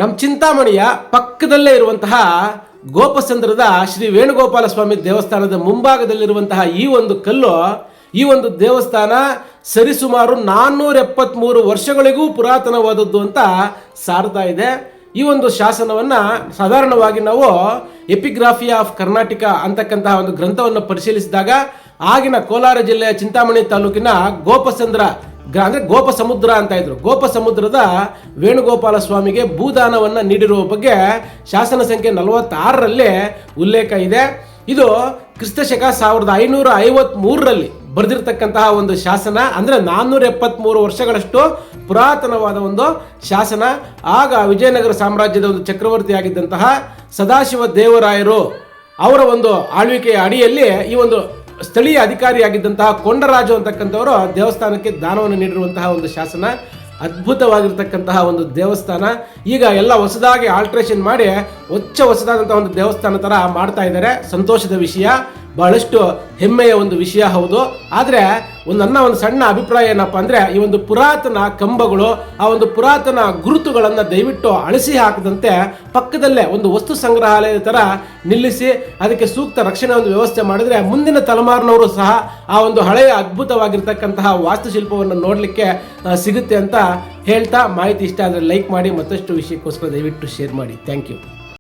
ನಮ್ಮ ಚಿಂತಾಮಣಿಯ ಪಕ್ಕದಲ್ಲೇ ಇರುವಂತಹ ಗೋಪಸಂದ್ರದ ಶ್ರೀ ವೇಣುಗೋಪಾಲ ಸ್ವಾಮಿ ದೇವಸ್ಥಾನದ ಮುಂಭಾಗದಲ್ಲಿರುವಂತಹ ಈ ಒಂದು ಕಲ್ಲು, ಈ ಒಂದು ದೇವಸ್ಥಾನ ಸರಿಸುಮಾರು 473 ವರ್ಷಗಳಿಗೂ ಪುರಾತನವಾದದ್ದು ಅಂತ ಸಾರ್ತಾ ಇದೆ. ಈ ಒಂದು ಶಾಸನವನ್ನು ಸಾಧಾರಣವಾಗಿ ನಾವು ಎಪಿಗ್ರಾಫಿ ಆಫ್ ಕರ್ನಾಟಕ ಅಂತಕ್ಕಂತಹ ಒಂದು ಗ್ರಂಥವನ್ನು ಪರಿಶೀಲಿಸಿದಾಗ ಆಗಿನ ಕೋಲಾರ ಜಿಲ್ಲೆಯ ಚಿಂತಾಮಣಿ ತಾಲೂಕಿನ ಗೋಪಸಂದ್ರ ಅಂದರೆ ಗೋಪ ಸಮುದ್ರ ಅಂತ ಇದ್ರು, ಗೋಪ ಸಮುದ್ರದ ವೇಣುಗೋಪಾಲ ಸ್ವಾಮಿಗೆ ಭೂದಾನವನ್ನು ನೀಡಿರುವ ಬಗ್ಗೆ ಶಾಸನ ಸಂಖ್ಯೆ 46ರಲ್ಲಿ ಉಲ್ಲೇಖ ಇದೆ. ಇದು ಕ್ರಿಸ್ತಶಕ 1553ರಲ್ಲಿ ಬರೆದಿರ್ತಕ್ಕಂತಹ ಒಂದು ಶಾಸನ, ಅಂದರೆ 473 ವರ್ಷಗಳಷ್ಟು ಪುರಾತನವಾದ ಒಂದು ಶಾಸನ. ಆಗ ವಿಜಯನಗರ ಸಾಮ್ರಾಜ್ಯದ ಒಂದು ಚಕ್ರವರ್ತಿಯಾಗಿದ್ದಂತಹ ಸದಾಶಿವ ದೇವರಾಯರು ಅವರ ಒಂದು ಆಳ್ವಿಕೆಯ ಅಡಿಯಲ್ಲಿ ಈ ಒಂದು ಸ್ಥಳೀಯ ಅಧಿಕಾರಿಯಾಗಿದ್ದಂತಹ ಕೊಂಡರಾಜು ಅಂತಕ್ಕಂಥವರು ದೇವಸ್ಥಾನಕ್ಕೆ ದಾನವನ್ನು ನೀಡಿರುವಂತಹ ಒಂದು ಶಾಸನ. ಅದ್ಭುತವಾಗಿರ್ತಕ್ಕಂತಹ ಒಂದು ದೇವಸ್ಥಾನ. ಈಗ ಎಲ್ಲ ಹೊಸದಾಗಿ ಆಲ್ಟ್ರೇಷನ್ ಮಾಡಿ ಹೊಸದಾದಂತಹ ಒಂದು ದೇವಸ್ಥಾನ ಥರ ಮಾಡ್ತಾ ಇದ್ದಾರೆ. ಸಂತೋಷದ ವಿಷಯ, ಬಹಳಷ್ಟು ಹೆಮ್ಮೆಯ ಒಂದು ವಿಷಯ ಹೌದು. ಆದರೆ ನನ್ನ ಒಂದು ಸಣ್ಣ ಅಭಿಪ್ರಾಯ ಏನಪ್ಪ ಅಂದರೆ, ಈ ಒಂದು ಪುರಾತನ ಕಂಬಗಳು, ಆ ಒಂದು ಪುರಾತನ ಗುರುತುಗಳನ್ನು ದಯವಿಟ್ಟು ಅಳಿಸಿ ಹಾಕದಂತೆ ಪಕ್ಕದಲ್ಲೇ ಒಂದು ವಸ್ತು ಸಂಗ್ರಹಾಲಯದ ಥರ ನಿಲ್ಲಿಸಿ ಅದಕ್ಕೆ ಸೂಕ್ತ ರಕ್ಷಣೆ ಒಂದು ವ್ಯವಸ್ಥೆ ಮಾಡಿದ್ರೆ ಮುಂದಿನ ತಲೆಮಾರಿನವರು ಸಹ ಆ ಒಂದು ಹಳೆಯ ಅದ್ಭುತವಾಗಿರ್ತಕ್ಕಂತಹ ವಾಸ್ತುಶಿಲ್ಪವನ್ನು ನೋಡಲಿಕ್ಕೆ ಸಿಗುತ್ತೆ ಅಂತ ಹೇಳ್ತಾ, ಮಾಹಿತಿ ಇಷ್ಟ ಆದರೆ ಲೈಕ್ ಮಾಡಿ, ಮತ್ತಷ್ಟು ವಿಷಯಕ್ಕೋಸ್ಕರ ದಯವಿಟ್ಟು ಶೇರ್ ಮಾಡಿ. Thank you.